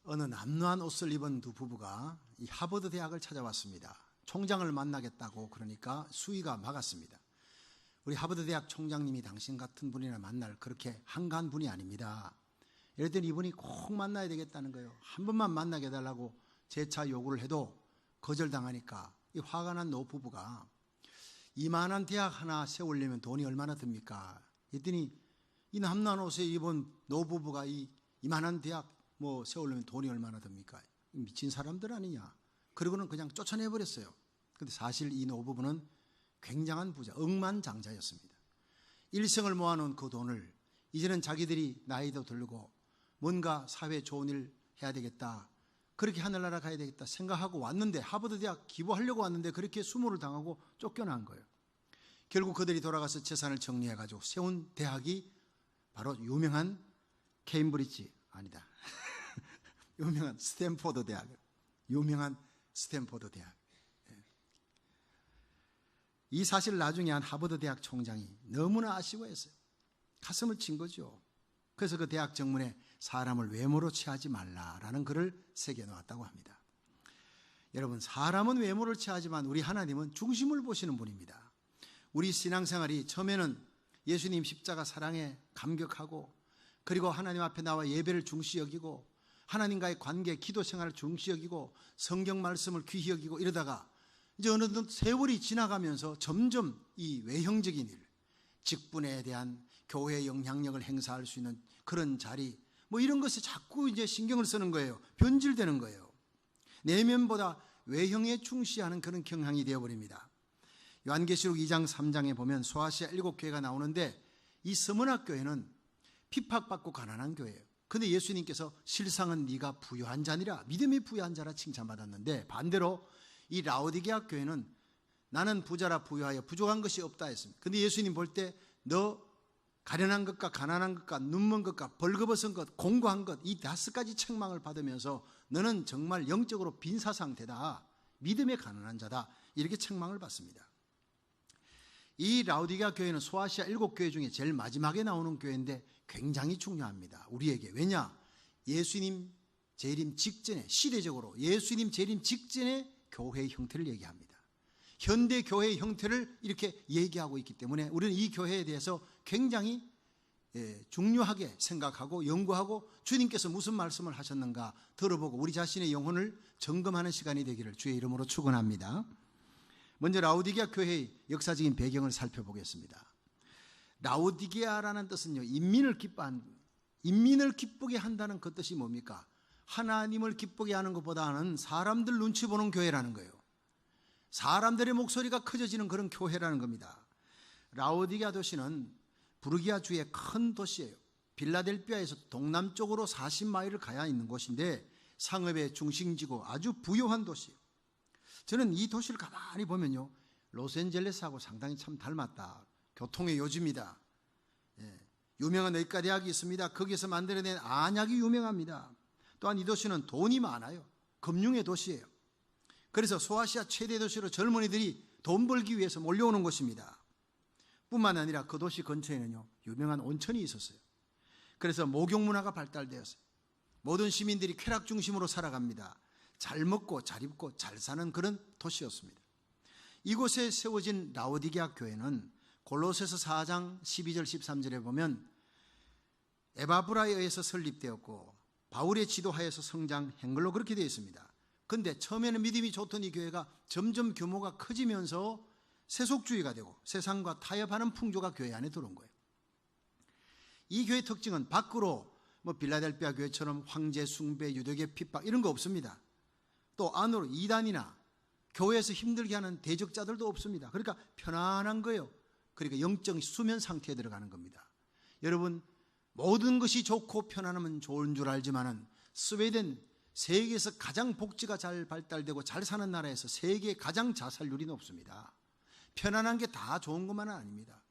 어느 남루한 옷을 입은 두 부부가 이 하버드 대학을 찾아왔습니다. 총장을 만나겠다고 그러니까 수위가 막았습니다. 우리 하버드 대학 총장님이 당신 같은 분이나 만날 그렇게 한가한 분이 아닙니다. 이랬더니 이분이 꼭 만나야 되겠다는 거예요. 한 번만 만나게 해달라고 재차 요구를 해도 거절당하니까 이 화가 난 노부부가 이만한 대학 하나 세우려면 돈이 얼마나 듭니까? 그랬더니 이 남루한 옷에 입은 노부부가 이만한 대학 세우려면 돈이 얼마나 듭니까? 미친 사람들 아니냐? 그러고는 그냥 쫓아내버렸어요. 근데 사실 이 노부부는 굉장한 부자, 억만장자였습니다. 일생을 모아놓은 그 돈을 이제는 자기들이 나이도 들고 뭔가 사회에 좋은 일 해야 되겠다, 그렇게 하늘나라 가야 되겠다 생각하고 왔는데, 하버드 대학 기부하려고 왔는데 그렇게 수모를 당하고 쫓겨난 거예요. 결국 그들이 돌아가서 재산을 정리해가지고 세운 대학이 바로 유명한 케임브리지, 아니다 유명한 스탠포드 대학, 유명한 스탠포드 대학. 이 사실 나중에 한 하버드 대학 총장이 너무나 아쉬워했어요. 가슴을 친 거죠. 그래서 그 대학 정문에 사람을 외모로 취하지 말라라는 글을 새겨놓았다고 합니다. 여러분, 사람은 외모를 취하지만 우리 하나님은 중심을 보시는 분입니다. 우리 신앙생활이 처음에는 예수님 십자가 사랑에 감격하고, 그리고 하나님 앞에 나와 예배를 중시 여기고, 하나님과의 관계, 기도 생활을 중시 여기고, 성경 말씀을 귀히 여기고 이러다가 이제 어느덧 세월이 지나가면서 점점 이 외형적인 일, 직분에 대한 교회의 영향력을 행사할 수 있는 그런 자리, 이런 것에 자꾸 이제 신경을 쓰는 거예요. 변질되는 거예요. 내면보다 외형에 충실하는 그런 경향이 되어버립니다. 요한계시록 2장 3장에 보면 소아시아 7교회가 나오는데, 이 서문학 교회는 핍박받고 가난한 교회예요. 근데 예수님께서 실상은 네가 부유한 자니라, 믿음이 부유한 자라 칭찬받았는데, 반대로 이 라오디게아 교회는 나는 부자라 부유하여 부족한 것이 없다 했습니다. 근데 예수님 볼 때 너 가련한 것과 가난한 것과 눈먼 것과 벌거벗은 것, 공고한 것, 이 5가지 책망을 받으면서 너는 정말 영적으로 빈사 상태다, 믿음의 가난한 자다, 이렇게 책망을 받습니다. 이 라오디게아 교회는 소아시아 7교회 중에 제일 마지막에 나오는 교회인데 굉장히 중요합니다, 우리에게. 왜냐? 예수님 재림 직전에, 시대적으로 예수님 재림 직전에 교회의 형태를 얘기합니다. 현대 교회의 형태를 이렇게 얘기하고 있기 때문에 우리는 이 교회에 대해서 굉장히 중요하게 생각하고 연구하고, 주님께서 무슨 말씀을 하셨는가 들어보고 우리 자신의 영혼을 점검하는 시간이 되기를 주의 이름으로 축원합니다. 먼저 라오디게아 교회의 역사적인 배경을 살펴보겠습니다. 라오디게아라는 뜻은요, 인민을 기쁘게 한다는 그 뜻이 뭡니까? 하나님을 기쁘게 하는 것보다는 사람들 눈치 보는 교회라는 거예요. 사람들의 목소리가 커져지는 그런 교회라는 겁니다. 라오디게아 도시는 부르기아 주의 큰 도시예요. 빌라델피아에서 동남쪽으로 40마일을 가야 있는 곳인데 상업의 중심지고 아주 부유한 도시예요. 저는 이 도시를 가만히 보면요, 로스앤젤레스하고 상당히 참 닮았다. 교통의 요지입니다. 유명한 의과 대학이 있습니다. 거기에서 만들어낸 안약이 유명합니다. 또한 이 도시는 돈이 많아요. 금융의 도시예요. 그래서 소아시아 최대 도시로 젊은이들이 돈 벌기 위해서 몰려오는 곳입니다. 뿐만 아니라 그 도시 근처에는요, 유명한 온천이 있었어요. 그래서 목욕 문화가 발달되었어요. 모든 시민들이 쾌락 중심으로 살아갑니다. 잘 먹고 잘 입고 잘 사는 그런 도시였습니다. 이곳에 세워진 라오디게아 교회는 골로새서 4장 12절 13절에 보면 에바브라에 의해서 설립되었고 바울의 지도하에서 성장한 걸로 그렇게 되어 있습니다. 그런데 처음에는 믿음이 좋던 이 교회가 점점 규모가 커지면서 세속주의가 되고 세상과 타협하는 풍조가 교회 안에 들어온 거예요. 이 교회의 특징은 밖으로 빌라델피아 교회처럼 황제 숭배, 유대계 핍박 이런 거 없습니다. 또 안으로 이단이나 교회에서 힘들게 하는 대적자들도 없습니다. 그러니까 편안한 거예요. 그러니까 영적 수면 상태에 들어가는 겁니다. 여러분, 모든 것이 좋고 편안하면 좋은 줄 알지만은 스웨덴, 세계에서 가장 복지가 잘 발달되고 잘 사는 나라에서 세계 가장 자살률이 높습니다. 편안한 게 다 좋은 것만은 아닙니다.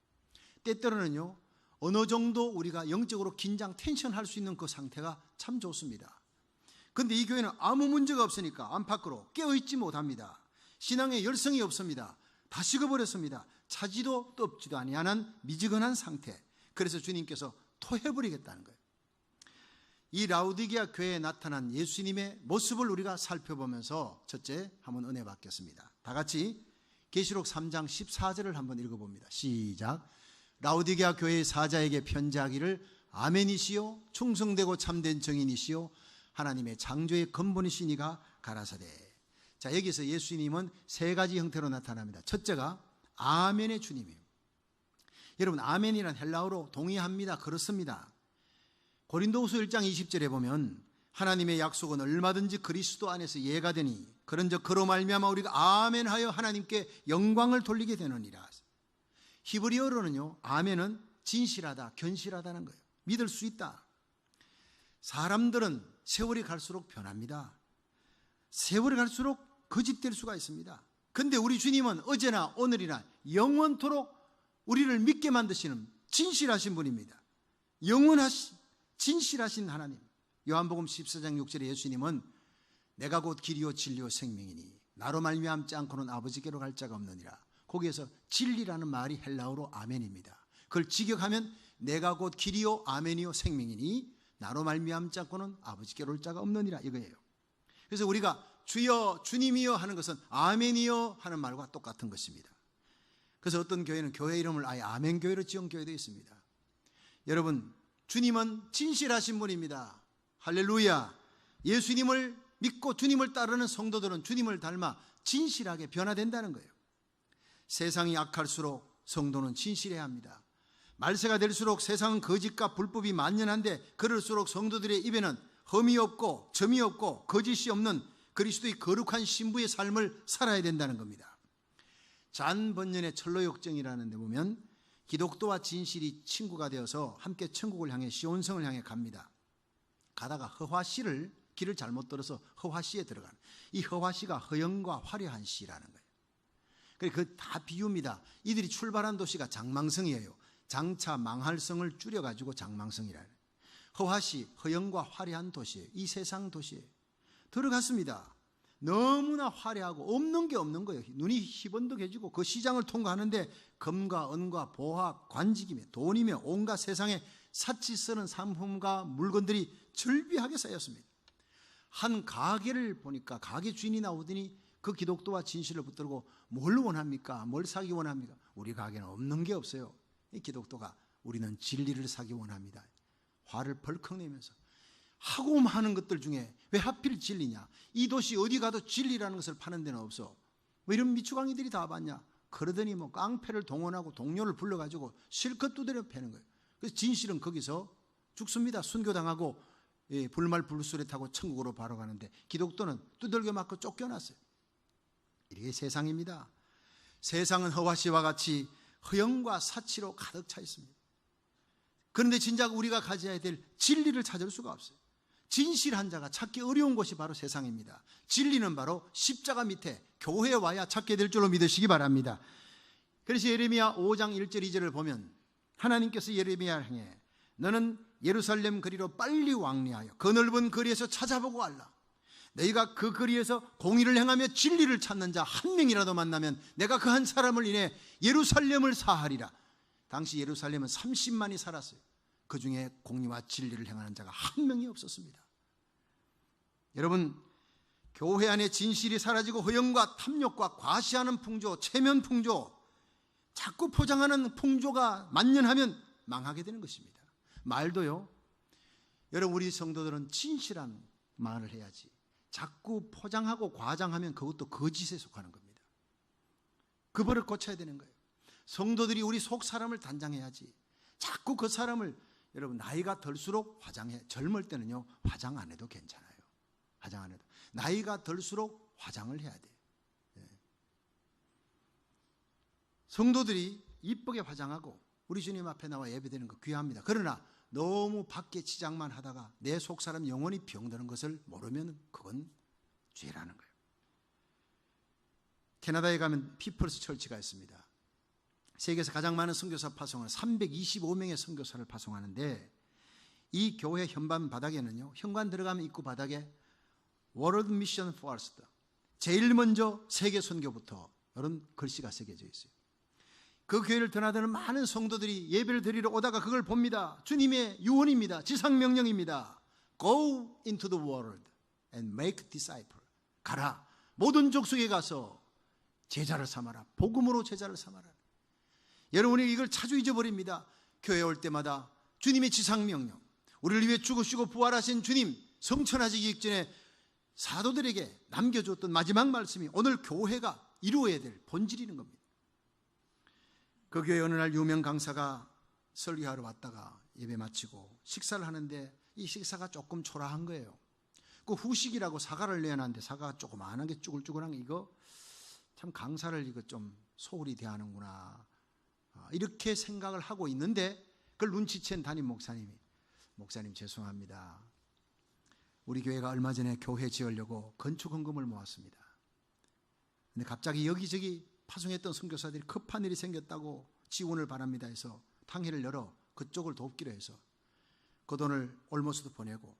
때때로는요, 어느 정도 우리가 영적으로 긴장, 텐션할 수 있는 그 상태가 참 좋습니다. 그런데 이 교회는 아무 문제가 없으니까 안팎으로 깨어있지 못합니다. 신앙에 열성이 없습니다. 다 식어버렸습니다. 차지도 떴지도 아니하는 미지근한 상태. 그래서 주님께서 토해버리겠다는 거예요. 이 라우디게아 교회에 나타난 예수님의 모습을 우리가 살펴보면서 첫째, 한번 은혜 받겠습니다. 다 같이 계시록 3장 14절을 한번 읽어봅니다. 시작. 라우디게아 교회의 사자에게 편지하기를 아멘이시요 충성되고 참된 증인이시요 하나님의 창조의 근본이시니가 가라사대. 자, 여기서 예수님은 세 가지 형태로 나타납니다. 첫째가 아멘의 주님이에요. 여러분, 아멘이란 헬라어로 동의합니다, 그렇습니다. 고린도후서 1장 20절에 보면 하나님의 약속은 얼마든지 그리스도 안에서 예가 되니 그런즉 그로 말미암아 우리가 아멘하여 하나님께 영광을 돌리게 되느니라. 히브리어로는요, 아멘은 진실하다, 견실하다는 거예요. 믿을 수 있다. 사람들은 세월이 갈수록 변합니다. 세월이 갈수록 거짓될 수가 있습니다. 근데 우리 주님은 어제나 오늘이나 영원토록 우리를 믿게 만드시는 진실하신 분입니다. 진실하신 하나님. 요한복음 14장 6절에 예수님은 내가 곧 길이요 진리요 생명이니 나로 말미암지 않고는 아버지께로 갈 자가 없느니라. 거기에서 진리라는 말이 헬라어로 아멘입니다. 그걸 직역하면 내가 곧 길이요 아멘이요 생명이니 나로 말미암지 않고는 아버지께로 올 자가 없느니라, 이거예요. 그래서 우리가 주여 주님이여 하는 것은 아멘이여 하는 말과 똑같은 것입니다. 그래서 어떤 교회는 교회 이름을 아예 아멘교회로 지은 교회도 있습니다. 여러분, 주님은 진실하신 분입니다. 할렐루야. 예수님을 믿고 주님을 따르는 성도들은 주님을 닮아 진실하게 변화된다는 거예요. 세상이 악할수록 성도는 진실해야 합니다. 말세가 될수록 세상은 거짓과 불법이 만연한데 그럴수록 성도들의 입에는 흠이 없고 점이 없고 거짓이 없는 그리스도의 거룩한 신부의 삶을 살아야 된다는 겁니다. 잔 번연의 철로역정이라는 데 보면 기독도와 진실이 친구가 되어서 함께 천국을 향해 시온성을 향해 갑니다. 가다가 허화시를 길을 잘못 들어서 허화시에 들어가는, 이 허화시가 허영과 화려한 시라는 거예요. 그 다 비유입니다. 이들이 출발한 도시가 장망성이에요. 장차 망할 성을 줄여가지고 장망성이라는, 허화시, 허영과 화려한 도시예요. 이 세상 도시예요. 들어갔습니다. 너무나 화려하고 없는 게 없는 거예요. 눈이 희번득해지고 그 시장을 통과하는데 금과 은과 보화, 관직이며 돈이며 온갖 세상에 사치 쓰는 상품과 물건들이 절비하게 쌓였습니다. 한 가게를 보니까 가게 주인이 나오더니 그 기독도와 진실을 붙들고 뭘 원합니까? 뭘 사기 원합니까? 우리 가게는 없는 게 없어요. 이 기독도가 우리는 진리를 사기 원합니다. 화를 벌컥 내면서 하고 하는 것들 중에 왜 하필 진리냐? 이 도시 어디 가도 진리라는 것을 파는 데는 없어. 뭐 이런 미추광이들이 다 봤냐? 그러더니 뭐 깡패를 동원하고 동료를 불러가지고 실컷 두드려 패는 거예요. 그래서 진실은 거기서 죽습니다. 순교당하고 불말불수레 타고 천국으로 바로 가는데 기독도는 두들겨 맞고 쫓겨났어요. 이게 세상입니다. 세상은 허화시와 같이 허영과 사치로 가득 차 있습니다. 그런데 진작 우리가 가져야 될 진리를 찾을 수가 없어요. 진실한 자가 찾기 어려운 곳이 바로 세상입니다. 진리는 바로 십자가 밑에 교회에 와야 찾게 될 줄로 믿으시기 바랍니다. 그래서 예레미야 5장 1절 2절을 보면 하나님께서 예레미야를 향해 너는 예루살렘 거리로 빨리 왕래하여 그 넓은 거리에서 찾아보고 알라. 너희가 그 거리에서 공의를 행하며 진리를 찾는 자 한 명이라도 만나면 내가 그 한 사람을 인해 예루살렘을 사하리라. 당시 예루살렘은 30만이 살았어요. 그 중에 공의와 진리를 행하는 자가 한 명이 없었습니다. 여러분, 교회 안에 진실이 사라지고 허영과 탐욕과 과시하는 풍조, 체면 풍조, 자꾸 포장하는 풍조가 만연하면 망하게 되는 것입니다. 말도요, 여러분, 우리 성도들은 진실한 말을 해야지 자꾸 포장하고 과장하면 그것도 거짓에 속하는 겁니다. 그 버릇 고쳐야 되는 거예요. 성도들이 우리 속 사람을 단장해야지 자꾸 그 사람을, 여러분, 나이가 들수록 화장해. 젊을 때는요 화장 안 해도 괜찮아요. 화장 안 해도. 나이가 들수록 화장을 해야 돼요. 성도들이 이쁘게 화장하고 우리 주님 앞에 나와 예배드리는 거 귀합니다. 그러나 너무 밖에 치장만 하다가 내 속 사람 영혼이 병드는 것을 모르면 그건 죄라는 거예요. 캐나다에 가면 피플스 철치가 있습니다. 세계에서 가장 많은 선교사 파송을 325명의 선교사를 파송하는데 이 교회 현관 바닥에는요, 현관 들어가면 입구 바닥에 World Mission First, 제일 먼저 세계 선교부터 이런 글씨가 새겨져 있어요. 그 교회를 드나드는 많은 성도들이 예배를 드리러 오다가 그걸 봅니다. 주님의 유언입니다. 지상명령입니다. Go into the world and make disciple. 가라. 모든 족속에 가서 제자를 삼아라. 복음으로 제자를 삼아라. 여러분이 이걸 자주 잊어버립니다. 교회 올 때마다 주님의 지상명령, 우리를 위해 죽으시고 부활하신 주님 성천하시기 직전에 사도들에게 남겨줬던 마지막 말씀이 오늘 교회가 이루어야 될 본질이는 겁니다. 그 교회 어느 날 유명 강사가 설교하러 왔다가 예배 마치고 식사를 하는데 이 식사가 조금 초라한 거예요. 그 후식이라고 사과를 내놨는데 사과가 조그마한 게 쭈글쭈글한 게 이거 참 강사를 이거 좀 소홀히 대하는구나 이렇게 생각을 하고 있는데 그걸 눈치챈 담임 목사님이 목사님 죄송합니다. 우리 교회가 얼마 전에 교회 지으려고 건축 헌금을 모았습니다. 근데 갑자기 여기저기 파송했던 선교사들이 급한 일이 생겼다고 지원을 바랍니다 해서 탕회를 열어 그쪽을 돕기로 해서 그 돈을 올모스도 보내고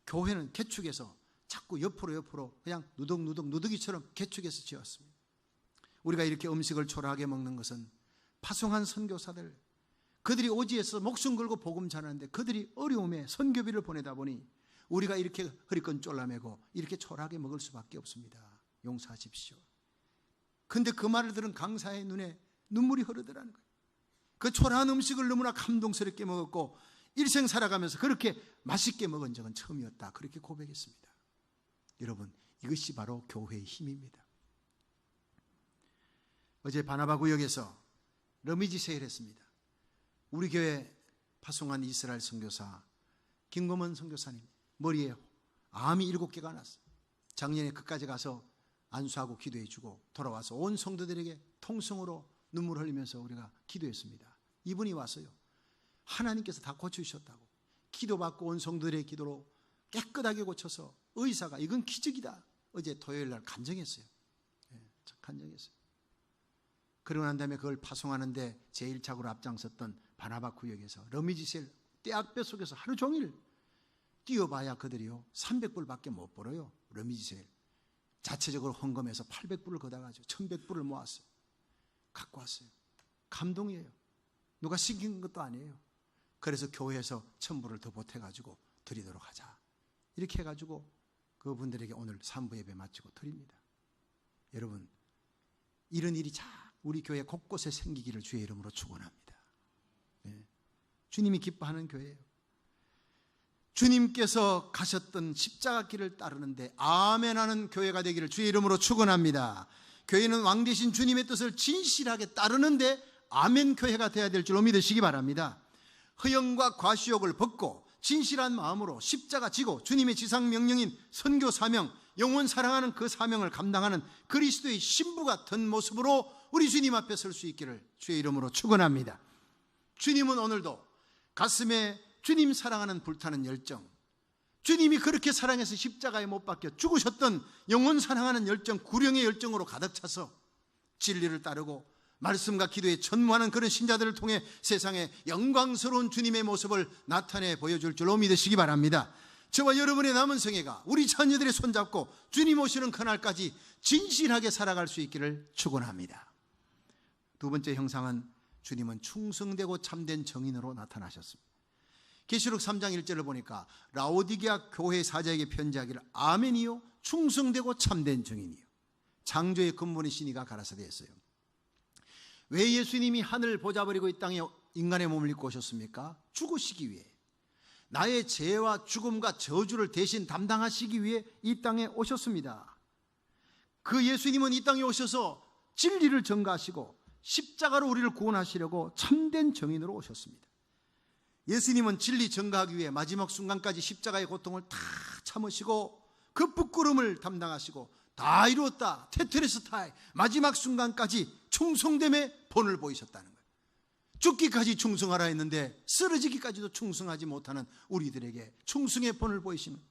교회는 개축해서 자꾸 옆으로 그냥 누더기처럼 개축해서 지었습니다. 우리가 이렇게 음식을 초라하게 먹는 것은 파송한 선교사들 그들이 오지에서 목숨 걸고 복음 전하는데 그들이 어려움에 선교비를 보내다 보니 우리가 이렇게 허리끈 쫄라매고 이렇게 초라하게 먹을 수밖에 없습니다. 용서하십시오. 근데 그 말을 들은 강사의 눈에 눈물이 흐르더라는 거예요. 그 초라한 음식을 너무나 감동스럽게 먹었고 일생 살아가면서 그렇게 맛있게 먹은 적은 처음이었다. 그렇게 고백했습니다. 여러분, 이것이 바로 교회의 힘입니다. 어제 바나바 구역에서 러미지 세일을 했습니다. 우리 교회 파송한 이스라엘 선교사 김검원 선교사님 머리에 암이 7개가 났어요. 작년에 그까지 가서 안수하고 기도해주고 돌아와서 온 성도들에게 통성으로 눈물 흘리면서 우리가 기도했습니다. 이분이 왔어요. 하나님께서 다 고쳐주셨다고 기도받고 온 성도들의 기도로 깨끗하게 고쳐서 의사가 이건 기적이다. 어제 토요일날 간증했어요. 간증했어요. 그러고 난 다음에 그걸 파송하는데 제1착으로 앞장섰던 바나바 구역에서 러미지셀 떼학볕 속에서 하루 종일 뛰어봐야 그들이요 300불밖에 못 벌어요. 러미지셀 자체적으로 헌금해서 800불을 걷어가지고 1100불을 모았어요. 갖고 왔어요. 감동이에요. 누가 시킨 것도 아니에요. 그래서 교회에서 1000불을 더 보태가지고 드리도록 하자. 이렇게 해가지고 그분들에게 오늘 3부 예배 마치고 드립니다. 여러분, 이런 일이 자 우리 교회 곳곳에 생기기를 주의 이름으로 축원합니다. 네. 주님이 기뻐하는 교회예요. 주님께서 가셨던 십자가 길을 따르는데 아멘하는 교회가 되기를 주의 이름으로 축원합니다. 교회는 왕 되신 주님의 뜻을 진실하게 따르는데 아멘 교회가 되어야 될 줄로 믿으시기 바랍니다. 허영과 과시욕을 벗고 진실한 마음으로 십자가 지고 주님의 지상 명령인 선교 사명, 영혼 사랑하는 그 사명을 감당하는 그리스도의 신부 같은 모습으로 우리 주님 앞에 설 수 있기를 주의 이름으로 축원합니다. 주님은 오늘도 가슴에 주님 사랑하는 불타는 열정, 주님이 그렇게 사랑해서 십자가에 못 박혀 죽으셨던 영혼 사랑하는 열정, 구령의 열정으로 가득 차서 진리를 따르고 말씀과 기도에 전무하는 그런 신자들을 통해 세상에 영광스러운 주님의 모습을 나타내 보여줄 줄로 믿으시기 바랍니다. 저와 여러분의 남은 생애가 우리 자녀들의 손잡고 주님 오시는 그날까지 진실하게 살아갈 수 있기를 축원합니다. 두 번째 형상은 주님은 충성되고 참된 정인으로 나타나셨습니다. 계시록 3장 1절을 보니까 라오디게아 교회 사자에게 편지하기를 아멘이요 충성되고 참된 정인이요 창조의 근본이신 이가 가라사대 했어요. 왜 예수님이 하늘을 보좌버리고 이 땅에 인간의 몸을 입고 오셨습니까? 죽으시기 위해, 나의 죄와 죽음과 저주를 대신 담당하시기 위해 이 땅에 오셨습니다. 그 예수님은 이 땅에 오셔서 진리를 전가하시고 십자가로 우리를 구원하시려고 참된 정인으로 오셨습니다. 예수님은 진리 전가하기 위해 마지막 순간까지 십자가의 고통을 다 참으시고 그 부끄러움을 담당하시고 다 이루었다 테트레스타이 마지막 순간까지 충성됨의 본을 보이셨다는 거예요. 죽기까지 충성하라 했는데 쓰러지기까지도 충성하지 못하는 우리들에게 충성의 본을 보이시는,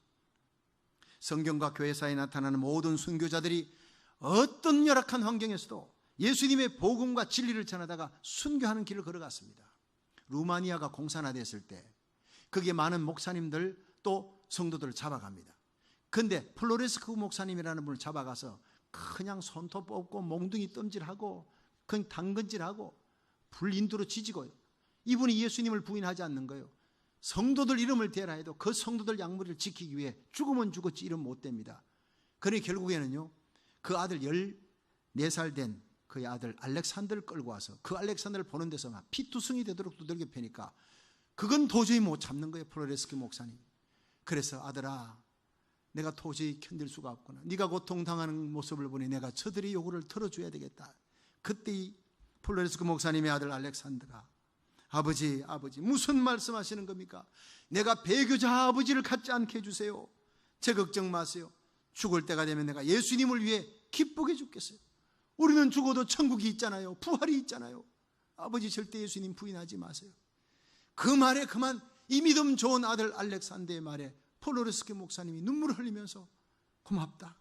성경과 교회사에 나타나는 모든 순교자들이 어떤 열악한 환경에서도 예수님의 복음과 진리를 전하다가 순교하는 길을 걸어갔습니다. 루마니아가 공산화됐을 때 거기에 많은 목사님들 또 성도들을 잡아갑니다. 근데 플로레스크 목사님이라는 분을 잡아가서 그냥 손톱 뽑고 몽둥이 뜸질하고 그냥 당근질하고 불인도로 지지고요. 이분이 예수님을 부인하지 않는 거예요. 성도들 이름을 대라 해도 그 성도들 양무리를 지키기 위해 죽으면 죽었지 이름 못 됩니다. 그러니 결국에는요, 그 아들 14살 된 그의 아들 알렉산더를 끌고 와서 그 알렉산더를 보는 데서 막 피투성이 되도록 두들겨 패니까 그건 도저히 못 참는 거예요, 플로레스키 목사님. 그래서 아들아, 내가 도저히 견딜 수가 없구나. 네가 고통당하는 모습을 보니 내가 저들의 요구를 들어줘야 되겠다. 그때 이 플로레스키 목사님의 아들 알렉산더가 아버지 무슨 말씀하시는 겁니까? 내가 배교자 아버지를 갖지 않게 해주세요. 제 걱정 마세요. 죽을 때가 되면 내가 예수님을 위해 기쁘게 죽겠어요. 우리는 죽어도 천국이 있잖아요. 부활이 있잖아요. 아버지 절대 예수님 부인하지 마세요. 그 말에 그만 이 믿음 좋은 아들 알렉산더의 말에 플로레스키 목사님이 눈물을 흘리면서 고맙다.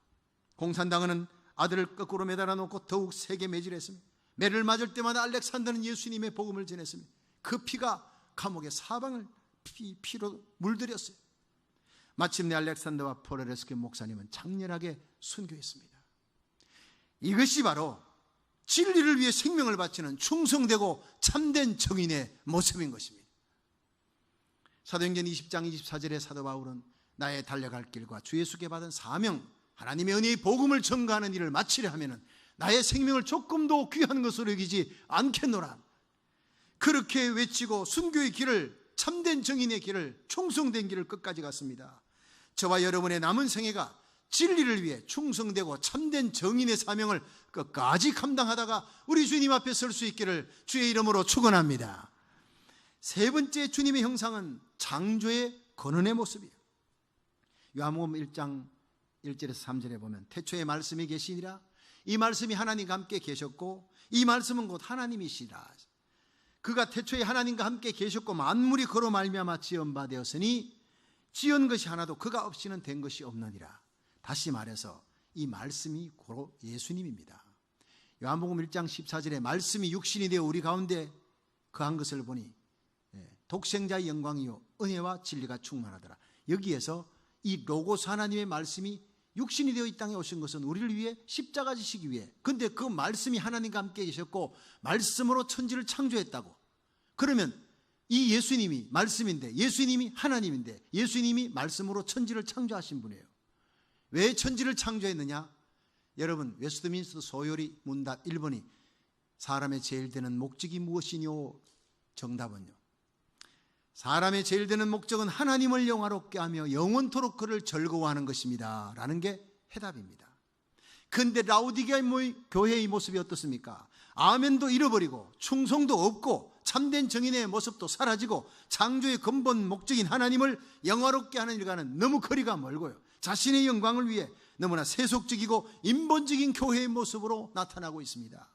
공산당은 아들을 거꾸로 매달아 놓고 더욱 세게 매질했습니다. 매를 맞을 때마다 알렉산더는 예수님의 복음을 전했습니다. 그 피가 감옥의 사방을 피로 물들였어요. 마침내 알렉산더와 플로레스키 목사님은 장렬하게 순교했습니다. 이것이 바로 진리를 위해 생명을 바치는 충성되고 참된 정인의 모습인 것입니다. 사도행전 20장 24절에 사도 바울은 나의 달려갈 길과 주 예수께 받은 사명, 하나님의 은혜의 복음을 전가하는 일을 마치려 하면은 나의 생명을 조금도 귀한 것으로 여기지 않겠노라. 그렇게 외치고 순교의 길을, 참된 정인의 길을, 충성된 길을 끝까지 갔습니다. 저와 여러분의 남은 생애가 진리를 위해 충성되고 참된 정인의 사명을 끝까지 감당하다가 우리 주님 앞에 설 수 있기를 주의 이름으로 축원합니다. 세 번째 주님의 형상은 창조의 근원의 모습이에요. 요한복음 1장 1절에서 3절에 보면 태초에 말씀이 계시니라. 이 말씀이 하나님과 함께 계셨고 이 말씀은 곧 하나님이시라. 그가 태초에 하나님과 함께 계셨고 만물이 그로 말미암아 지은 바 되었으니 지은 것이 하나도 그가 없이는 된 것이 없느니라. 다시 말해서 이 말씀이 고로 예수님입니다. 요한복음 1장 14절에 말씀이 육신이 되어 우리 가운데 거한 것을 보니 독생자의 영광이요 은혜와 진리가 충만하더라. 여기에서 이 로고스 하나님의 말씀이 육신이 되어 이 땅에 오신 것은 우리를 위해 십자가 지시기 위해. 근데 그 말씀이 하나님과 함께 계셨고 말씀으로 천지를 창조했다고. 그러면 이 예수님이 말씀인데, 예수님이 하나님인데, 예수님이 말씀으로 천지를 창조하신 분이에요. 왜 천지를 창조했느냐? 여러분, 웨스트민스터 소요리 문답 1번이 사람의 제일 되는 목적이 무엇이뇨? 정답은요, 사람의 제일 되는 목적은 하나님을 영화롭게 하며 영원토록 그를 즐거워하는 것입니다 라는 게 해답입니다. 그런데 라오디게아 교회의 모습이 어떻습니까? 아멘도 잃어버리고 충성도 없고 참된 정인의 모습도 사라지고 창조의 근본 목적인 하나님을 영화롭게 하는 일과는 너무 거리가 멀고요, 자신의 영광을 위해 너무나 세속적이고 인본적인 교회의 모습으로 나타나고 있습니다.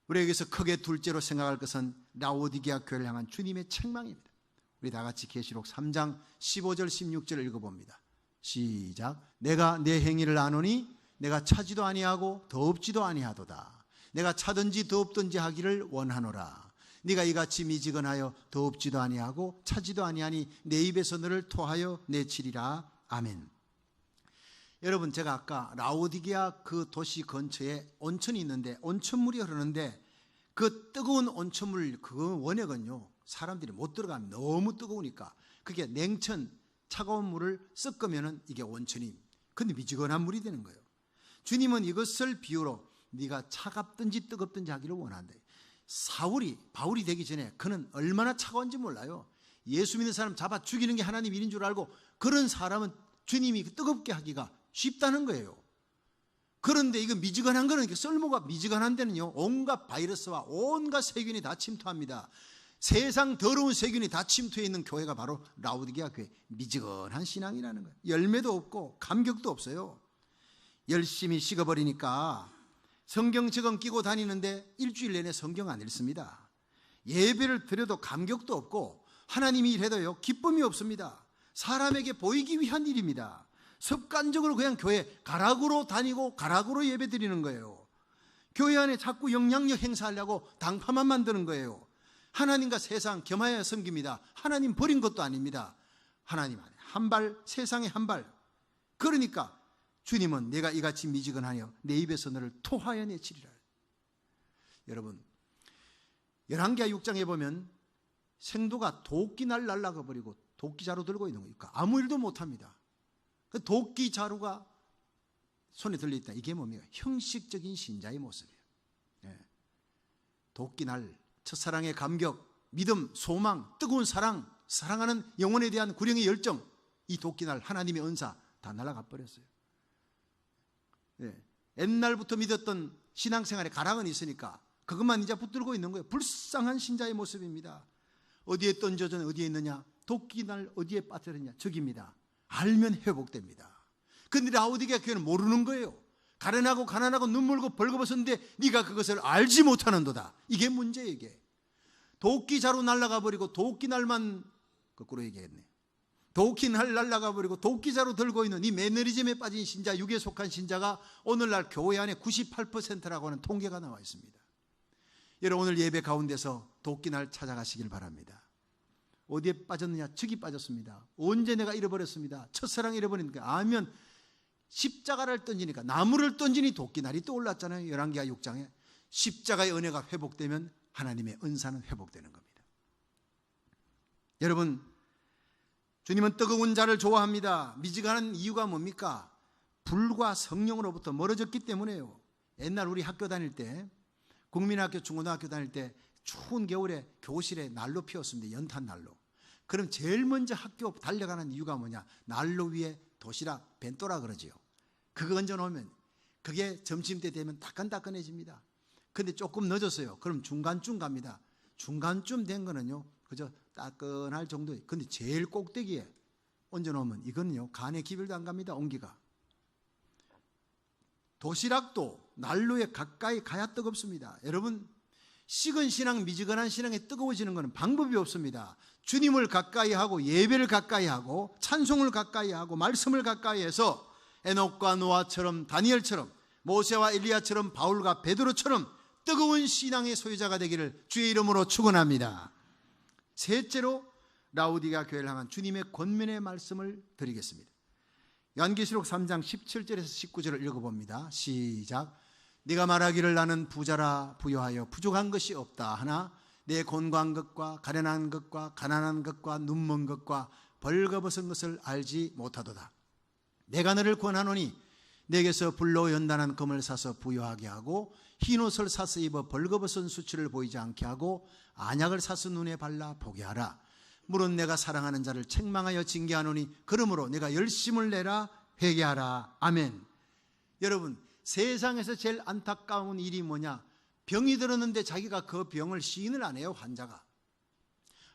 우리에게서 크게 둘째로 생각할 것은 라오디게아 교회를 향한 주님의 책망입니다. 우리 다 같이 계시록 3장 15절 16절을 읽어봅니다. 시작. 내가 내 행위를 아노니 내가 차지도 아니하고 더없지도 아니하도다. 내가 차든지 더없든지 하기를 원하노라. 네가 이같이 미지근하여 더없지도 아니하고 차지도 아니하니 내 입에서 너를 토하여 내치리라. 아멘. 여러분, 제가 아까 라오디게아 그 도시 근처에 온천이 있는데 온천물이 흐르는데 그 뜨거운 온천물 그 원액은요 사람들이 못 들어가면 너무 뜨거우니까 그게 냉천 차가운 물을 섞으면 이게 온천이, 근데 미지근한 물이 되는 거예요. 주님은 이것을 비유로 네가 차갑든지 뜨겁든지 하기를 원한다. 바울이 되기 전에 그는 얼마나 차가운지 몰라요. 예수 믿는 사람 잡아 죽이는 게 하나님 일인 줄 알고 그런 사람은 주님이 뜨겁게 하기가 쉽다는 거예요. 그런데 이거 미지근한 거는, 썰모가 미지근한 데는요 온갖 바이러스와 온갖 세균이 다 침투합니다. 세상 더러운 세균이 다 침투해 있는 교회가 바로 라오디게아 교회. 미지근한 신앙이라는 거예요. 열매도 없고 감격도 없어요. 열심히 식어버리니까 성경책은 끼고 다니는데 일주일 내내 성경 안 읽습니다. 예배를 드려도 감격도 없고 하나님이 일해도요 기쁨이 없습니다. 사람에게 보이기 위한 일입니다. 습관적으로 그냥 교회 가락으로 다니고 가락으로 예배 드리는 거예요. 교회 안에 자꾸 영향력 행사하려고 당파만 만드는 거예요. 하나님과 세상 겸하여 섬깁니다. 하나님 버린 것도 아닙니다. 하나님 안에 한 발, 세상에 한 발. 그러니까 주님은 내가 이같이 미지근하여 내 입에서 너를 토하여 내치리라. 여러분, 열왕기하 6장에 보면 생도가 도끼날 날라가 버리고 도끼자루 들고 있는 거니까 아무 일도 못합니다. 그 도끼자루가 손에 들려있다. 이게 뭡니까? 형식적인 신자의 모습이에요. 도끼날, 첫사랑의 감격, 믿음, 소망, 뜨거운 사랑, 사랑하는 영혼에 대한 구령의 열정, 이 도끼날 하나님의 은사 다 날아가 버렸어요. 옛날부터 믿었던 신앙생활에 가락은 있으니까 그것만 이제 붙들고 있는 거예요. 불쌍한 신자의 모습입니다. 어디에 던져져 어디에 있느냐? 도끼날 어디에 빠뜨렸냐? 저기입니다. 알면 회복됩니다. 근데 라오디게아 교회는 모르는 거예요. 가난하고 눈물 흘고 벌거벗었는데 네가 그것을 알지 못하는도다. 이게 문제예요. 이게 도끼자루 날아가 버리고 도끼날만 거꾸로 얘기했네. 도끼날 날아가 버리고 도끼자루 들고 있는 이 매너리즘에 빠진 신자, 육에 속한 신자가 오늘날 교회 안에 98%라고 하는 통계가 나와 있습니다. 여러분 오늘 예배 가운데서 도끼날 찾아가시길 바랍니다. 어디에 빠졌느냐? 저기 빠졌습니다. 언제 내가 잃어버렸습니다. 첫사랑 잃어버리니까 아면 십자가를 던지니까 나무를 던지니 도끼날이 떠올랐잖아요. 열왕기하 6장에 십자가의 은혜가 회복되면 하나님의 은사는 회복되는 겁니다. 여러분 주님은 뜨거운 자를 좋아합니다. 미지근한 이유가 뭡니까? 불과 성령으로부터 멀어졌기 때문에요. 옛날 우리 학교 다닐 때 국민학교, 중고등학교 다닐 때 추운 겨울에 교실에 난로 피웠습니다. 연탄 난로. 그럼 제일 먼저 학교 달려가는 이유가 뭐냐? 난로 위에 도시락, 벤또라 그러지요. 그거 얹어놓으면 그게 점심때 되면 따끈따끈해집니다. 근데 조금 늦었어요. 그럼 중간쯤 갑니다. 중간쯤 된 거는요, 그저 따끈할 정도. 근데 제일 꼭대기에 얹어놓으면 이거는요, 간에 기별도 안 갑니다. 온기가. 도시락도 난로에 가까이 가야 뜨겁습니다. 여러분, 식은 신앙, 미지근한 신앙에 뜨거워지는 것은 방법이 없습니다. 주님을 가까이 하고 예배를 가까이 하고 찬송을 가까이 하고 말씀을 가까이 해서 에녹과 노아처럼, 다니엘처럼, 모세와 엘리야처럼, 바울과 베드로처럼 뜨거운 신앙의 소유자가 되기를 주의 이름으로 축원합니다. 셋째로 라오디게아 교회를 향한 주님의 권면의 말씀을 드리겠습니다. 요한계시록 3장 17절에서 19절을 읽어봅니다. 시작. 네가 말하기를 나는 부자라 부요하여 부족한 것이 없다 하나 내 곤고한 것과 가련한 것과 가난한 것과 눈먼 것과 벌거벗은 것을 알지 못하도다. 내가 너를 권하노니 내게서 불로 연단한 금을 사서 부요하게 하고 흰옷을 사서 입어 벌거벗은 수치를 보이지 않게 하고 안약을 사서 눈에 발라 보게 하라. 물은 내가 사랑하는 자를 책망하여 징계하노니 그러므로 내가 열심을 내라 회개하라. 아멘. 여러분, 세상에서 제일 안타까운 일이 뭐냐? 병이 들었는데 자기가 그 병을 시인을 안 해요. 환자가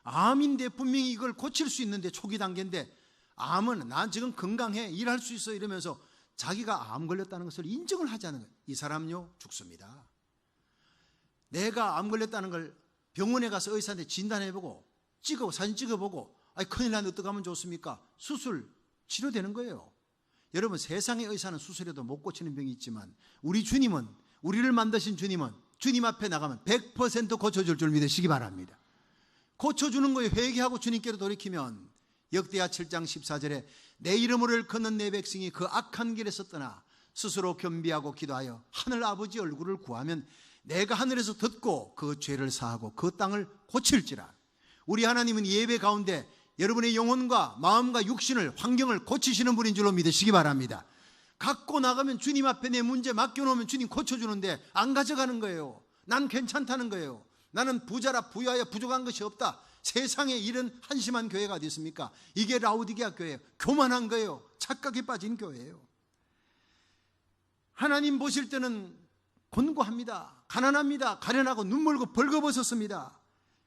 암인데 분명히 이걸 고칠 수 있는데 초기 단계인데 암은 난 지금 건강해 일할 수 있어 이러면서 자기가 암 걸렸다는 것을 인정을 하지 않는 거예요. 이 사람요 죽습니다. 내가 암 걸렸다는 걸 병원에 가서 의사한테 진단해보고 찍어 사진 찍어보고 큰일 났는데 어떡하면 좋습니까? 수술 치료되는 거예요. 여러분, 세상의 의사는 수술해도 못 고치는 병이 있지만 우리 주님은, 우리를 만드신 주님은 주님 앞에 나가면 100% 고쳐줄 줄 믿으시기 바랍니다. 고쳐주는 거예요. 회개하고 주님께로 돌이키면. 역대하 7장 14절에 내 이름을 걷는 내 백성이 그 악한 길에서 떠나 스스로 겸비하고 기도하여 하늘 아버지 얼굴을 구하면 내가 하늘에서 듣고 그 죄를 사하고 그 땅을 고칠지라. 우리 하나님은 예배 가운데 여러분의 영혼과 마음과 육신을, 환경을 고치시는 분인 줄로 믿으시기 바랍니다. 갖고 나가면 주님 앞에 내 문제 맡겨놓으면 주님 고쳐주는데 안 가져가는 거예요. 난 괜찮다는 거예요. 나는 부자라 부유하여 부족한 것이 없다. 세상에 이런 한심한 교회가 어디 있습니까? 이게 라오디게아 교회예요. 교만한 거예요. 착각에 빠진 교회예요. 하나님 보실 때는 곤고합니다. 가난합니다. 가련하고 눈물고 벌거벗었습니다.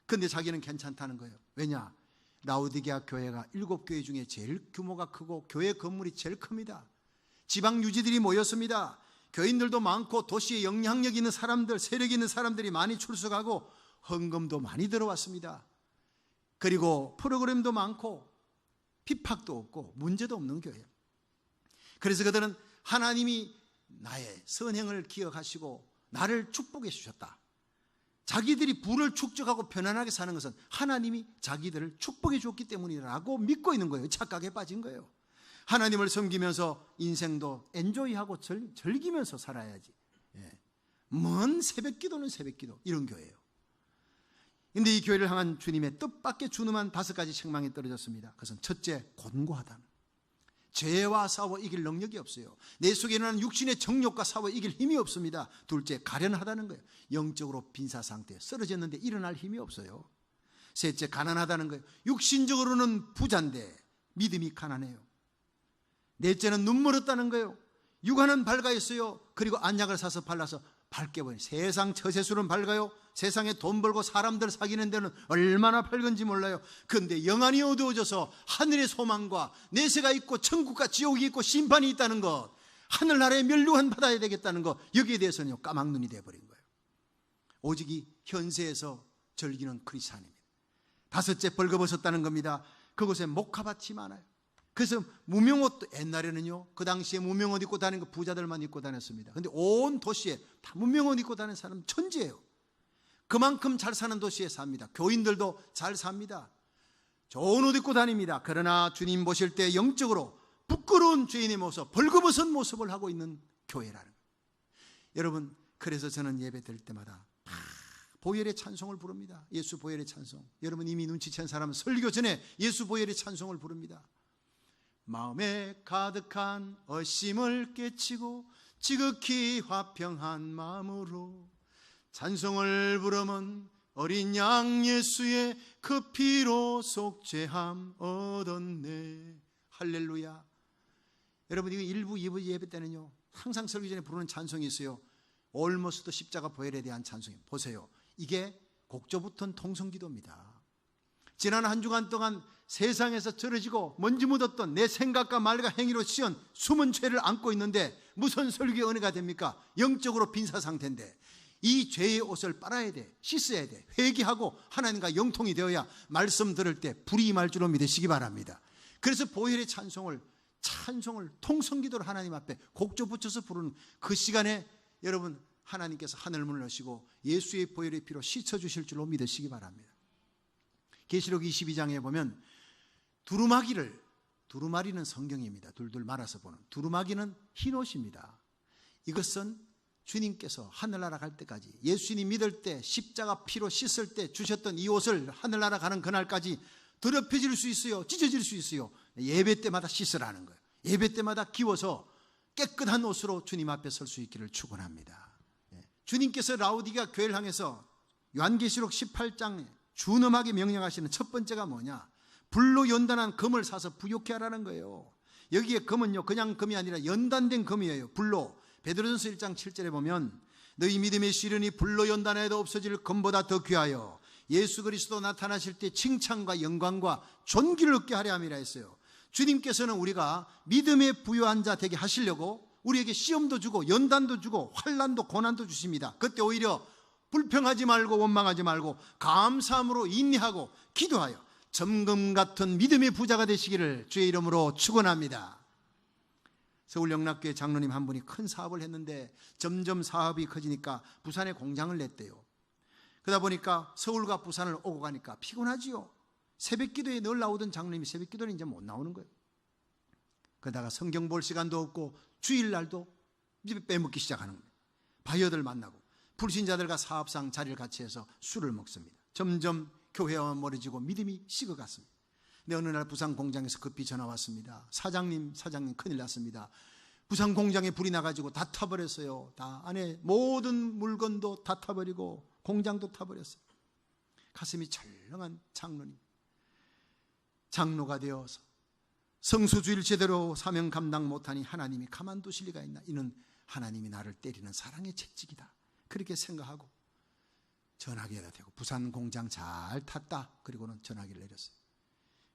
근데 자기는 괜찮다는 거예요. 왜냐? 라오디게아 교회가 7교회 중에 제일 규모가 크고 교회 건물이 제일 큽니다. 지방 유지들이 모였습니다. 교인들도 많고 도시에 영향력 있는 사람들, 세력 있는 사람들이 많이 출석하고 헌금도 많이 들어왔습니다. 그리고 프로그램도 많고 핍박도 없고 문제도 없는 교회예요. 그래서 그들은 하나님이 나의 선행을 기억하시고 나를 축복해 주셨다. 자기들이 부를 축적하고 편안하게 사는 것은 하나님이 자기들을 축복해 줬기 때문이라고 믿고 있는 거예요. 착각에 빠진 거예요. 하나님을 섬기면서 인생도 엔조이하고 즐기면서 살아야지. 먼 새벽기도는 새벽기도, 이런 교회예요. 근데 이 교회를 향한 주님의 뜻밖의 준엄한 5가지 책망이 떨어졌습니다. 그것은 첫째, 곤고하다는, 죄와 싸워 이길 능력이 없어요. 내 속에 일어나는 육신의 정욕과 싸워 이길 힘이 없습니다. 둘째, 가련하다는 거예요. 영적으로 빈사 상태에 쓰러졌는데 일어날 힘이 없어요. 셋째, 가난하다는 거예요. 육신적으로는 부자인데 믿음이 가난해요. 넷째는 눈멀었다는 거예요. 육안은 밝아 있어요. 그리고 안약을 사서 발라서 밝게 보여요. 세상 처세술은 밝아요. 세상에 돈 벌고 사람들 사귀는 데는 얼마나 밝은지 몰라요. 그런데 영안이 어두워져서 하늘의 소망과 내세가 있고 천국과 지옥이 있고 심판이 있다는 것, 하늘나라에 멸류관 받아야 되겠다는 것, 여기에 대해서는요 까막눈이 되어버린 거예요. 오직 이 현세에서 즐기는 크리스찬입니다. 다섯째, 벌거벗었다는 겁니다. 그곳에 목화밭이 많아요. 그래서 무명옷도, 옛날에는요 그 당시에 무명옷 입고 다니는 거 부자들만 입고 다녔습니다. 근데 온 도시에 다 무명옷 입고 다니는 사람은 천지예요. 그만큼 잘 사는 도시에 삽니다. 교인들도 잘 삽니다. 좋은 옷 입고 다닙니다. 그러나 주님 보실 때 영적으로 부끄러운 죄인의 모습, 벌거벗은 모습을 하고 있는 교회라는 거예요. 여러분, 그래서 저는 예배 드릴 때마다 보혈의 찬송을 부릅니다. 예수 보혈의 찬송. 여러분 이미 눈치챈 사람은 설교 전에 예수 보혈의 찬송을 부릅니다. 마음에 가득한 어심을 깨치고 지극히 화평한 마음으로 찬송을 부르면 어린 양 예수의 그 피로 속죄함 얻었네. 할렐루야. 여러분 이거 1부, 2부 예배 때는요 항상 설교 전에 부르는 찬송이 있어요. 올머스트 십자가 보혈에 대한 찬송이. 보세요. 이게 곡조 붙은 통성기도입니다. 지난 한 주간 동안 세상에서 절어지고 먼지 묻었던 내 생각과 말과 행위로 씌운 숨은 죄를 안고 있는데 무슨 설교의 은혜가 됩니까? 영적으로 빈사 상태인데 이 죄의 옷을 빨아야 돼, 씻어야 돼, 회개하고 하나님과 영통이 되어야 말씀 들을 때 불이 임할 줄로 믿으시기 바랍니다. 그래서 보혈의 찬송을 통성기도를 하나님 앞에 곡조 붙여서 부르는 그 시간에 여러분 하나님께서 하늘문을 여시고 예수의 보혈의 피로 씻어주실 줄로 믿으시기 바랍니다. 계시록 22장에 보면 두루마리는 성경입니다. 둘둘 말아서 보는 두루마기는 흰옷입니다. 이것은 주님께서 하늘나라 갈 때까지, 예수님 믿을 때 십자가 피로 씻을 때 주셨던 이 옷을 하늘나라 가는 그날까지 더럽혀질 수 있어요. 찢어질 수 있어요. 예배 때마다 씻으라는 거예요. 예배 때마다 기워서 깨끗한 옷으로 주님 앞에 설 수 있기를 축원합니다. 주님께서 라우디게아 교회를 향해서 요한계시록 18장에 준엄하게 명령하시는 첫 번째가 뭐냐? 불로 연단한 금을 사서 부욕케 하라는 거예요. 여기에 금은요 그냥 금이 아니라 연단된 금이에요. 불로. 베드로전서 1장 7절에 보면 너희 믿음의 시련이 불로 연단해도 없어질 금보다 더 귀하여 예수 그리스도 나타나실 때 칭찬과 영광과 존귀를 얻게 하려 함이라 했어요. 주님께서는 우리가 믿음의 부요한 자 되게 하시려고 우리에게 시험도 주고 연단도 주고 환난도 고난도 주십니다. 그때 오히려 불평하지 말고 원망하지 말고 감사함으로 인내하고 기도하여 점금 같은 믿음의 부자가 되시기를 주의 이름으로 축원합니다. 서울영락교회 장로님 한 분이 큰 사업을 했는데 점점 사업이 커지니까 부산에 공장을 냈대요. 그러다 보니까 서울과 부산을 오고 가니까 피곤하지요. 새벽기도에 늘 나오던 장로님이 새벽기도는 이제 못 나오는 거예요. 그러다가 성경 볼 시간도 없고 주일날도 집에 빼먹기 시작하는 거예요. 바이어들 만나고 불신자들과 사업상 자리를 같이 해서 술을 먹습니다. 점점 교회와 멀어지고 믿음이 식어갔습니다. 근데 어느 날 부산 공장에서 급히 전화 왔습니다. 사장님 큰일 났습니다. 부산 공장에 불이 나가지고 다 타버렸어요. 다 안에 모든 물건도 다 타버리고 공장도 타버렸어요. 가슴이 철렁한 장로님, 장로가 되어서 성수주일 제대로 사명 감당 못하니 하나님이 가만두실 리가 있나? 이는 하나님이 나를 때리는 사랑의 책찍이다. 그렇게 생각하고 전화기가 되고 부산 공장 잘 탔다. 그리고는 전화기를 내렸어요.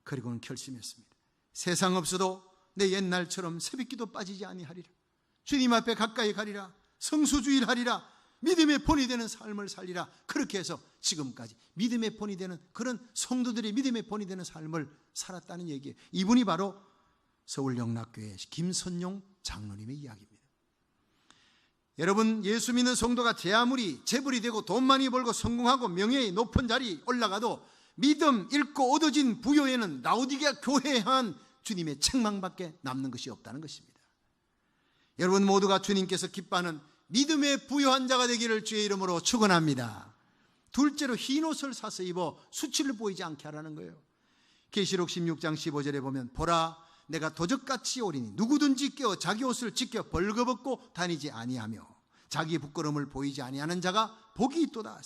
그리고는 결심했습니다. 세상 없어도 내 옛날처럼 새벽기도 빠지지 아니하리라. 주님 앞에 가까이 가리라. 성수주일 하리라. 믿음의 본이 되는 삶을 살리라. 그렇게 해서 지금까지 믿음의 본이 되는 그런 성도들이 믿음의 본이 되는 삶을 살았다는 얘기예요. 이분이 바로 서울영락교회 김선용 장로님의 이야기입니다. 여러분, 예수 믿는 성도가 제 아무리 재벌이 되고 돈 많이 벌고 성공하고 명예의 높은 자리 올라가도 믿음 잃고 얻어진 부요에는 라우디게아 교회에 향한 주님의 책망밖에 남는 것이 없다는 것입니다. 여러분 모두가 주님께서 기뻐하는 믿음의 부요한 자가 되기를 주의 이름으로 축원합니다. 둘째로 흰 옷을 사서 입어 수치를 보이지 않게 하라는 거예요. 계시록 16장 15절에 보면 보라 내가 도적같이 오리니 누구든지 깨어 자기 옷을 지켜 벌거벗고 다니지 아니하며 자기 부끄러움을 보이지 아니하는 자가 복이 있도다.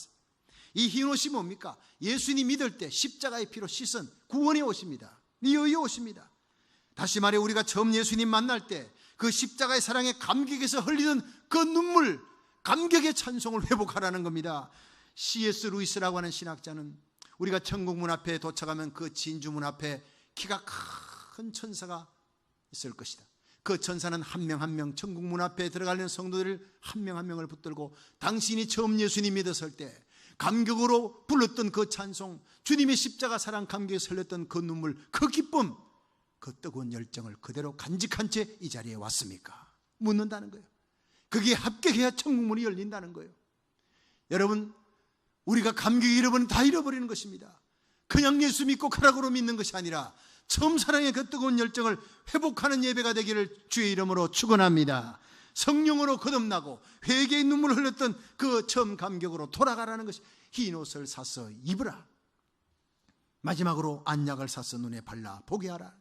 이 흰 옷이 뭡니까? 예수님 믿을 때 십자가의 피로 씻은 구원의 옷입니다. 의의 옷입니다. 다시 말해 우리가 처음 예수님 만날 때 그 십자가의 사랑의 감격에서 흘리는 그 눈물, 감격의 찬송을 회복하라는 겁니다. C.S. 루이스라고 하는 신학자는 우리가 천국 문 앞에 도착하면 그 진주 문 앞에 키가 큰 천사가 있을 것이다. 그 천사는 한 명 한 명 천국 문 앞에 들어가려는 성도들을 한 명 한 명을 붙들고 당신이 처음 예수님 믿었을 때 감격으로 불렀던 그 찬송, 주님의 십자가 사랑 감격에 흘렸던 그 눈물, 그 기쁨, 그 뜨거운 열정을 그대로 간직한 채 이 자리에 왔습니까? 묻는다는 거예요. 그게 합격해야 천국 문이 열린다는 거예요. 여러분, 우리가 감격을 잃어버리면 다 잃어버리는 것입니다. 그냥 예수 믿고 가라고로 믿는 것이 아니라 처음 사랑의 그 뜨거운 열정을 회복하는 예배가 되기를 주의 이름으로 축원합니다. 성령으로 거듭나고 회개의 눈물을 흘렸던 그 처음 감격으로 돌아가라는 것이 흰 옷을 사서 입으라. 마지막으로 안약을 사서 눈에 발라 보게 하라.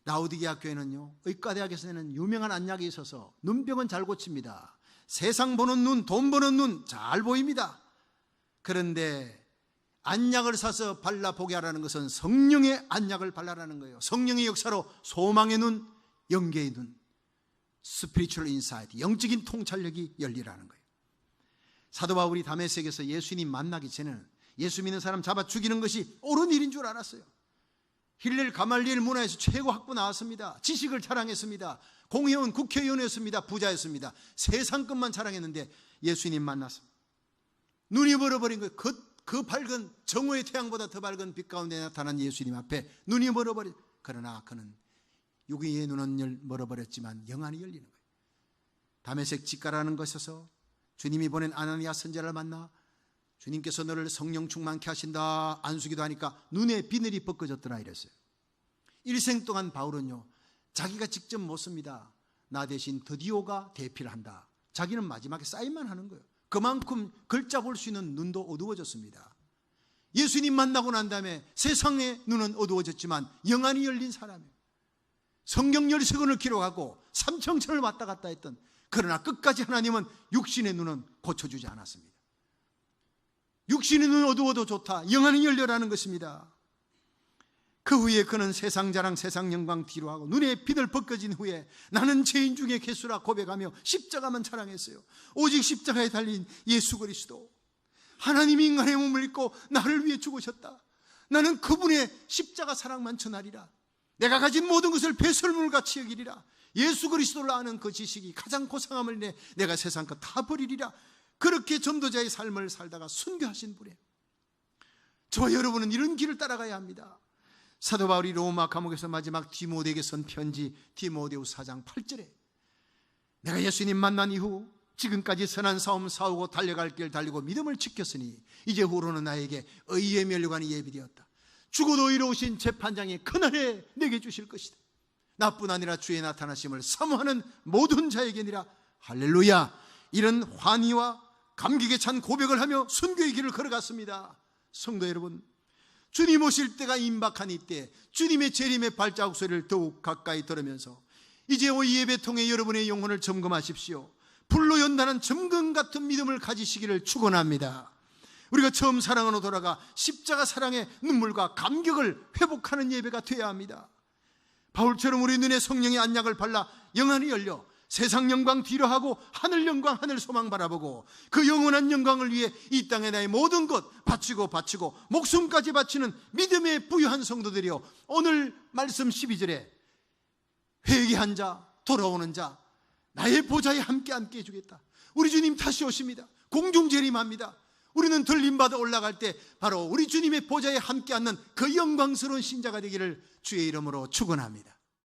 라우디게아 교회는요, 의과대학에서는 유명한 안약이 있어서 눈병은 잘 고칩니다. 세상 보는 눈, 돈 버는 눈 잘 보입니다. 그런데 안약을 사서 발라보게 하라는 것은 성령의 안약을 발라라는 거예요. 성령의 역사로 소망의 눈, 영계의 눈, 스피리추얼 인사이트, 영적인 통찰력이 열리라는 거예요. 사도 바울이 다메섹에서 예수님 만나기 전에는 예수 믿는 사람 잡아 죽이는 것이 옳은 일인 줄 알았어요. 힐렐 가말리엘 문화에서 최고 학부 나왔습니다. 지식을 자랑했습니다. 공회원, 국회의원이었습니다. 부자였습니다. 세상 것만 자랑했는데 예수님 만났습니다. 눈이 멀어버린 거예요. 그 밝은 정오의 태양보다 더 밝은 빛 가운데 나타난 예수님 앞에 눈이 멀어버린. 그러나 그는 육의 눈은 멀어버렸지만 영안이 열리는 거예요. 다메섹 직가라는 것에서 주님이 보낸 아나니아 선지자를 만나 주님께서 너를 성령 충만케 하신다 안수기도 하니까 눈에 비늘이 벗겨졌더라 이랬어요. 일생 동안 바울은요, 자기가 직접 못 씁니다. 나 대신 드디오가 대피를 한다. 자기는 마지막에 사인만 하는 거예요. 그만큼 글자 볼 수 있는 눈도 어두워졌습니다. 예수님 만나고 난 다음에 세상의 눈은 어두워졌지만 영안이 열린 사람이에요. 성경 13권을 기록하고 삼청천을 왔다 갔다 했던, 그러나 끝까지 하나님은 육신의 눈은 고쳐주지 않았습니다. 육신의 눈은 어두워도 좋다, 영안이 열려라는 것입니다. 그 후에 그는 세상 자랑 세상 영광 뒤로 하고 눈에 빛을 벗겨진 후에 나는 죄인 중에 괴수라 고백하며 십자가만 자랑했어요. 오직 십자가에 달린 예수 그리스도, 하나님이 인간의 몸을 입고 나를 위해 죽으셨다. 나는 그분의 십자가 사랑만 전하리라. 내가 가진 모든 것을 배설물같이 여기리라. 예수 그리스도를 아는 그 지식이 가장 고상함을 인해 내가 세상 것 다 버리리라. 그렇게 전도자의 삶을 살다가 순교하신 분이에요. 저와 여러분은 이런 길을 따라가야 합니다. 사도 바울이 로마 감옥에서 마지막 디모데에게 쓴 편지 디모데후서 4장 8절에 내가 예수님 만난 이후 지금까지 선한 싸움 싸우고 달려갈 길 달리고 믿음을 지켰으니 이제 후로는 나에게 의의 면류관이 예비되었다. 죽어도 의로우신 재판장이 그날에 내게 주실 것이다. 나뿐 아니라 주의 나타나심을 사모하는 모든 자에게니라. 할렐루야. 이런 환희와 감격에 찬 고백을 하며 순교의 길을 걸어갔습니다. 성도 여러분, 주님 오실 때가 임박한 이때 주님의 재림의 발자국 소리를 더욱 가까이 들으면서 이제 이 예배 통해 여러분의 영혼을 점검하십시오. 불로 연단한 점검 같은 믿음을 가지시기를 축원합니다. 우리가 처음 사랑으로 돌아가 십자가 사랑의 눈물과 감격을 회복하는 예배가 되어야 합니다. 바울처럼 우리 눈에 성령의 안약을 발라 영안이 열려 세상 영광 뒤로 하고 하늘 영광, 하늘 소망 바라보고 그 영원한 영광을 위해 이 땅에 나의 모든 것 바치고 목숨까지 바치는 믿음의 부유한 성도들이요, 오늘 말씀 12절에 회개한 자, 돌아오는 자, 나의 보좌에 함께 해주겠다. 우리 주님 다시 오십니다. 공중 재림합니다. 우리는 들림받아 올라갈 때 바로 우리 주님의 보좌에 함께 앉는 그 영광스러운 신자가 되기를 주의 이름으로 축원합니다.